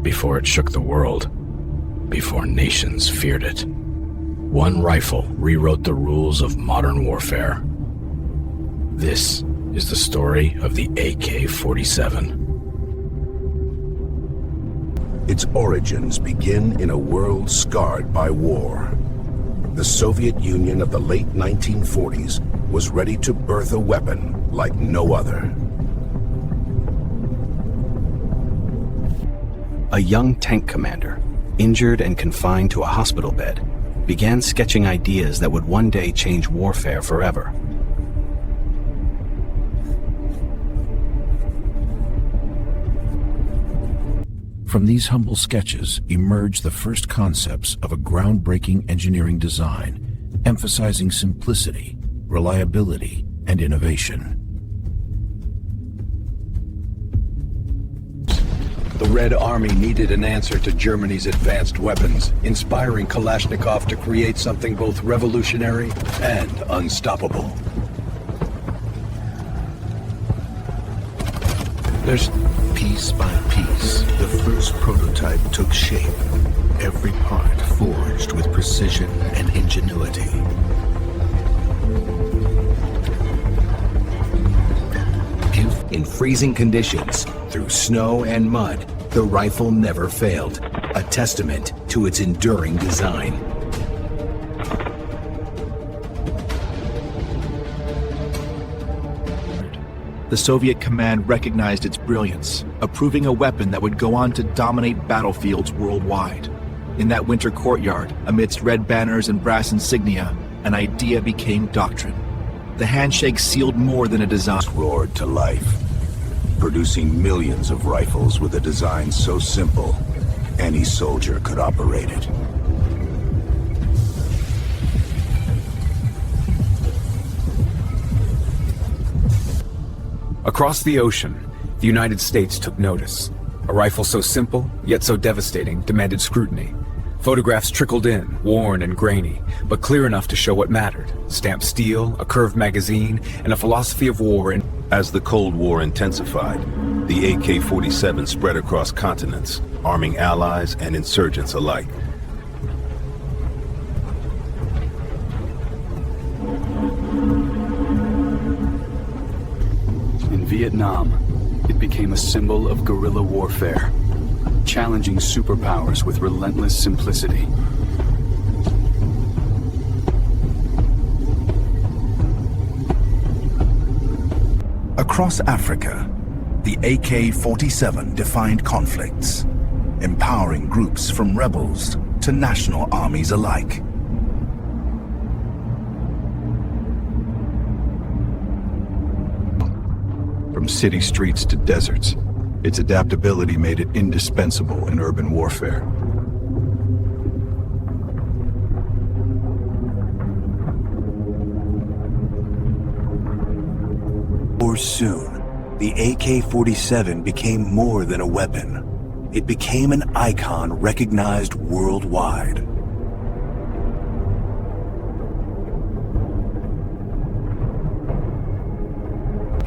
before it shook the world, before nations feared it. One rifle rewrote the rules of modern warfare. This is the story of the AK-47. Its origins begin in a world scarred by war. The Soviet Union of the late 1940s was ready to birth a weapon like no other. A young tank commander, injured and confined to a hospital bed, began sketching ideas that would one day change warfare forever. From these humble sketches emerged the first concepts of a groundbreaking engineering design, emphasizing simplicity, reliability, and innovation. The Red Army needed an answer to Germany's advanced weapons, inspiring Kalashnikov to create something both revolutionary and unstoppable. Piece by piece, the first prototype took shape, every part forged with precision and ingenuity. In freezing conditions, through snow and mud, the rifle never failed, a testament to its enduring design. The Soviet command recognized its brilliance, approving a weapon that would go on to dominate battlefields worldwide. In that winter courtyard, amidst red banners and brass insignia, an idea became doctrine. The handshake sealed more than a design. Roared to life, producing millions of rifles with a design so simple, any soldier could operate it. Across the ocean, the United States took notice. A rifle so simple, yet so devastating, demanded scrutiny. Photographs trickled in, worn and grainy, but clear enough to show what mattered. Stamped steel, a curved magazine, and a philosophy of war. As the Cold War intensified, the AK-47 spread across continents, arming allies and insurgents alike. In Vietnam, it became a symbol of guerrilla warfare, challenging superpowers with relentless simplicity. Across Africa, the AK-47 defined conflicts, empowering groups from rebels to national armies alike. From city streets to deserts, its adaptability made it indispensable in urban warfare. Or soon, the AK-47 became more than a weapon. It became an icon recognized worldwide.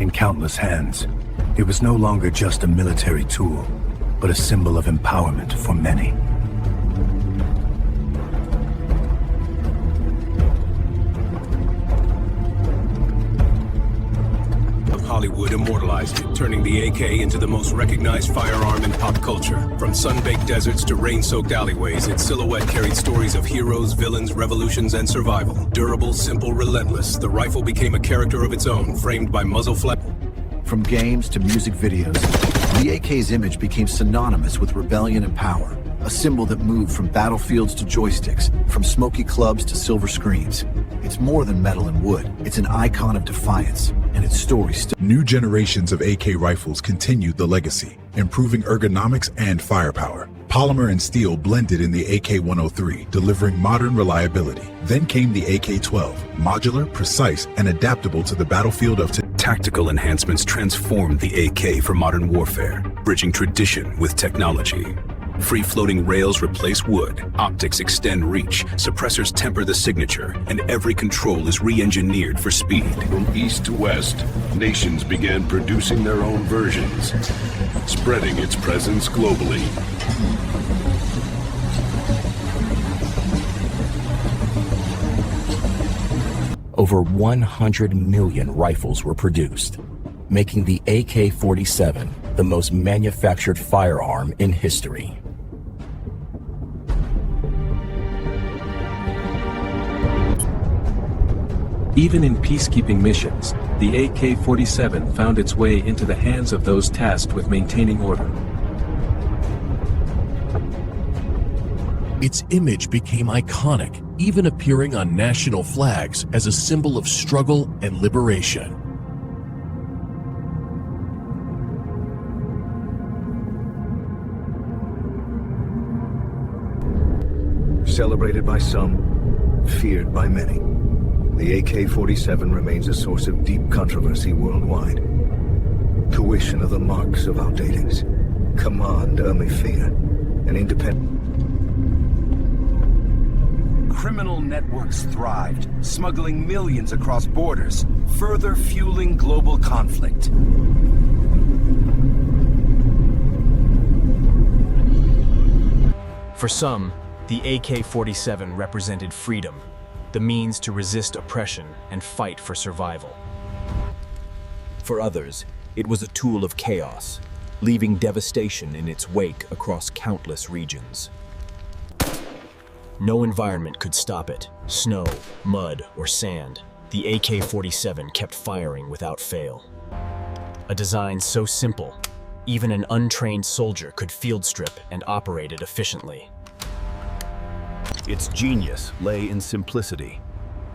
In countless hands, it was no longer just a military tool, but a symbol of empowerment for many. Hollywood immortalized it, turning the AK into the most recognized firearm in pop culture. From sun-baked deserts to rain-soaked alleyways, its silhouette carried stories of heroes, villains, revolutions, and survival. Durable, simple, relentless, the rifle became a character of its own, framed by muzzle flash. From games to music videos, the AK's image became synonymous with rebellion and power, a symbol that moved from battlefields to joysticks, from smoky clubs to silver screens. It's more than metal and wood. It's an icon of defiance, and its story still. New generations of AK rifles continued the legacy, improving ergonomics and firepower. Polymer and steel blended in the AK-103, delivering modern reliability. Then came the AK-12, modular, precise, and adaptable to the battlefield of today. Tactical enhancements transformed the AK for modern warfare, bridging tradition with technology. Free-floating rails replace wood, optics extend reach, suppressors temper the signature, and every control is re-engineered for speed. From east to west, nations began producing their own versions, spreading its presence globally. Over 100 million rifles were produced, making the AK-47 the most manufactured firearm in history. Even in peacekeeping missions, the AK-47 found its way into the hands of those tasked with maintaining order. Its image became iconic, even appearing on national flags as a symbol of struggle and liberation. Celebrated by some, feared by many, the AK-47 remains a source of deep controversy worldwide. Tuition of the marks of outdatings, command fear, and independent. Criminal networks thrived, smuggling millions across borders, further fueling global conflict. For some, the AK-47 represented freedom, the means to resist oppression and fight for survival. For others, it was a tool of chaos, leaving devastation in its wake across countless regions. No environment could stop it. Snow, mud, or sand. The AK-47 kept firing without fail. A design so simple, even an untrained soldier could field strip and operate it efficiently. Its genius lay in simplicity,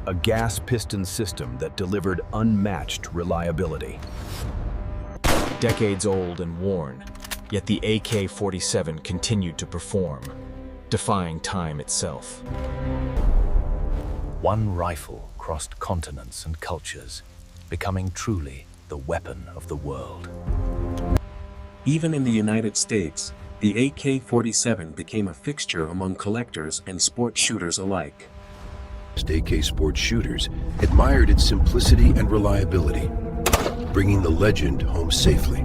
a gas piston system that delivered unmatched reliability. Decades old and worn, yet the AK-47 continued to perform, defying time itself. One rifle crossed continents and cultures, becoming truly the weapon of the world. Even in the United States, the AK-47 became a fixture among collectors and sport shooters alike. AK sport shooters admired its simplicity and reliability, bringing the legend home safely.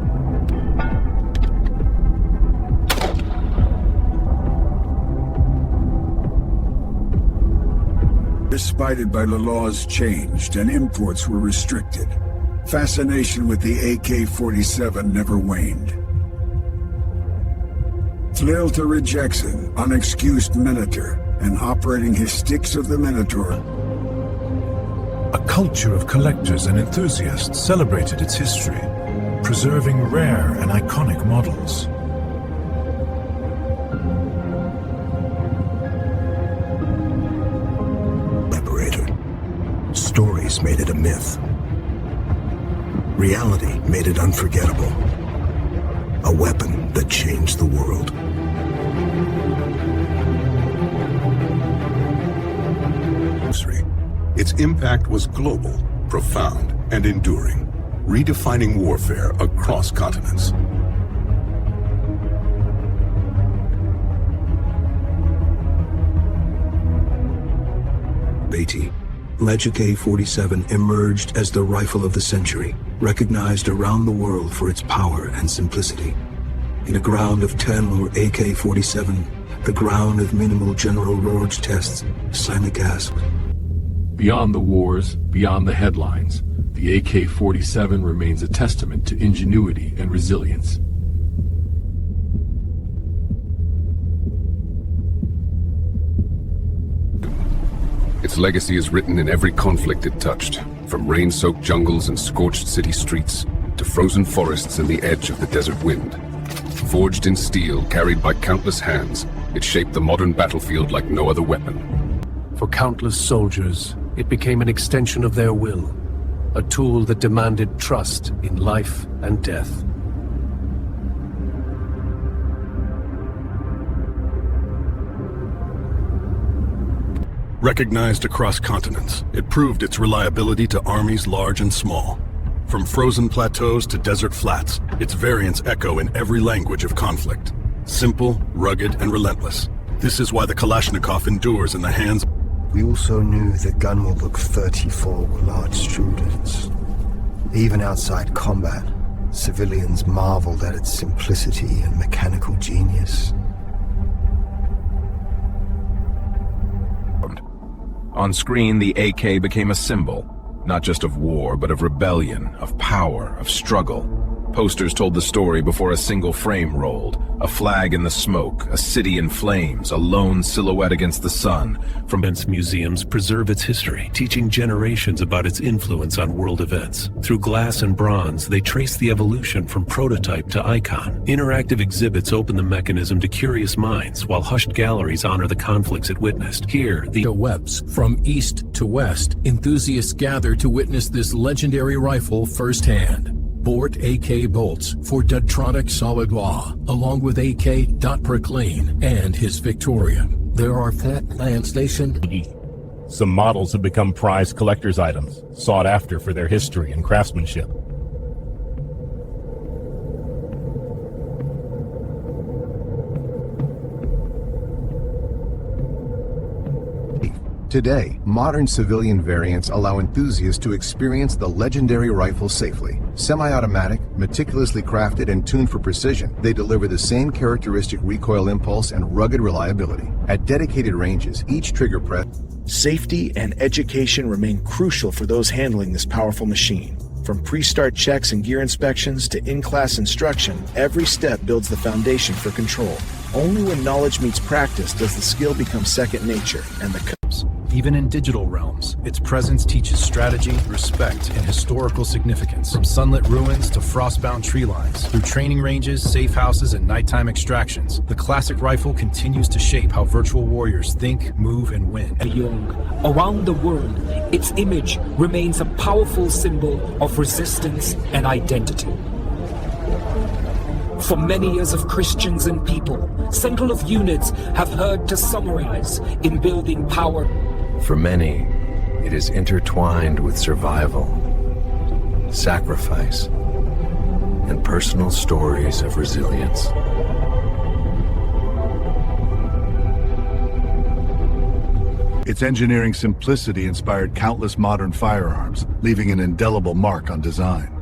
Despite by the laws changed and imports were restricted, fascination with the AK-47 never waned. Thrill to rejection, unexcused Minotaur, and operating his sticks of the Minotaur. A culture of collectors and enthusiasts celebrated its history, preserving rare and iconic models. Stories made it a myth. Reality made it unforgettable. A weapon that changed the world. Its impact was global, profound, and enduring, redefining warfare across continents. Beatty. Legend AK-47 emerged as the rifle of the century, recognized around the world for its power and simplicity. In a ground of 10 or AK-47, the ground of minimal General Roach tests, silent gasp. Beyond the wars, beyond the headlines, the AK-47 remains a testament to ingenuity and resilience. Its legacy is written in every conflict it touched, from rain-soaked jungles and scorched city streets to frozen forests and the edge of the desert wind. Forged in steel, carried by countless hands, it shaped the modern battlefield like no other weapon. For countless soldiers, it became an extension of their will, a tool that demanded trust in life and death. Recognized across continents, it proved its reliability to armies large and small. From frozen plateaus to desert flats, its variants echo in every language of conflict. Simple, rugged, and relentless. This is why the Kalashnikov endures in the hands. We also knew the gun will look 34 large students. Even outside combat, civilians marveled at its simplicity and mechanical genius. On screen, the AK became a symbol, not just of war, but of rebellion, of power, of struggle. Posters told the story before a single frame rolled. A flag in the smoke, a city in flames, a lone silhouette against the sun. From its museums preserve its history, teaching generations about its influence on world events. Through glass and bronze, they trace the evolution from prototype to icon. Interactive exhibits open the mechanism to curious minds, while hushed galleries honor the conflicts it witnessed. Here, the webs from east to west, enthusiasts gather to witness this legendary rifle firsthand. Bort AK bolts for Detronic Solid Law, along with AK Proclaim and his Victoria. There are Fatland Station. Some models have become prized collector's items, sought after for their history and craftsmanship. Today, modern civilian variants allow enthusiasts to experience the legendary rifle safely. Semi-automatic, meticulously crafted and tuned for precision, they deliver the same characteristic recoil impulse and rugged reliability. At dedicated ranges, each trigger press... Safety and education remain crucial for those handling this powerful machine. From pre-start checks and gear inspections to in-class instruction, every step builds the foundation for control. Only when knowledge meets practice does the skill become second nature, and the Even in digital realms, its presence teaches strategy, respect, and historical significance. From sunlit ruins to frostbound tree lines, through training ranges, safe houses, and nighttime extractions, the classic rifle continues to shape how virtual warriors think, move, and win. Around the world, its image remains a powerful symbol of resistance and identity. For many years of Christians and people, Central of Units have heard to summarize in building power. For many, it is intertwined with survival, sacrifice, and personal stories of resilience. Its engineering simplicity inspired countless modern firearms, leaving an indelible mark on design.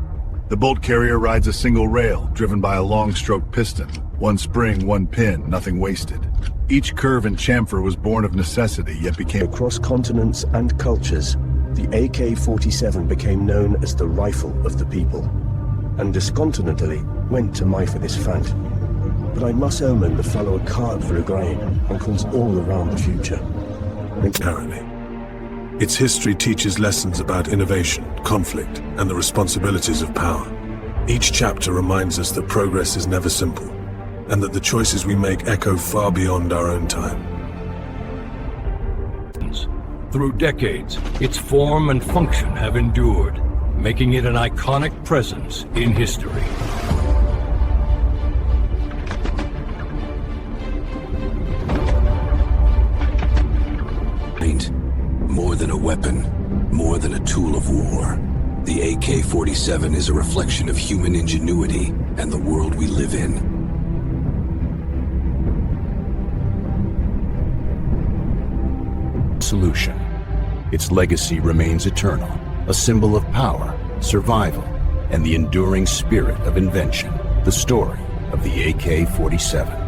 The bolt carrier rides a single rail, driven by a long-stroke piston. One spring, one pin, nothing wasted. Each curve and chamfer was born of necessity, yet became... Across continents and cultures, the AK-47 became known as the rifle of the people, and discontinently went to my for this fact. But I must omen the follow a card for a grain, and calls all around the future. Apparently. Its history teaches lessons about innovation, conflict, and the responsibilities of power. Each chapter reminds us that progress is never simple, and that the choices we make echo far beyond our own time. Through decades, its form and function have endured, making it an iconic presence in history. More than a weapon, more than a tool of war, the AK-47 is a reflection of human ingenuity and the world we live in. Solution. Its legacy remains eternal, a symbol of power, survival, and the enduring spirit of invention. The story of the AK-47.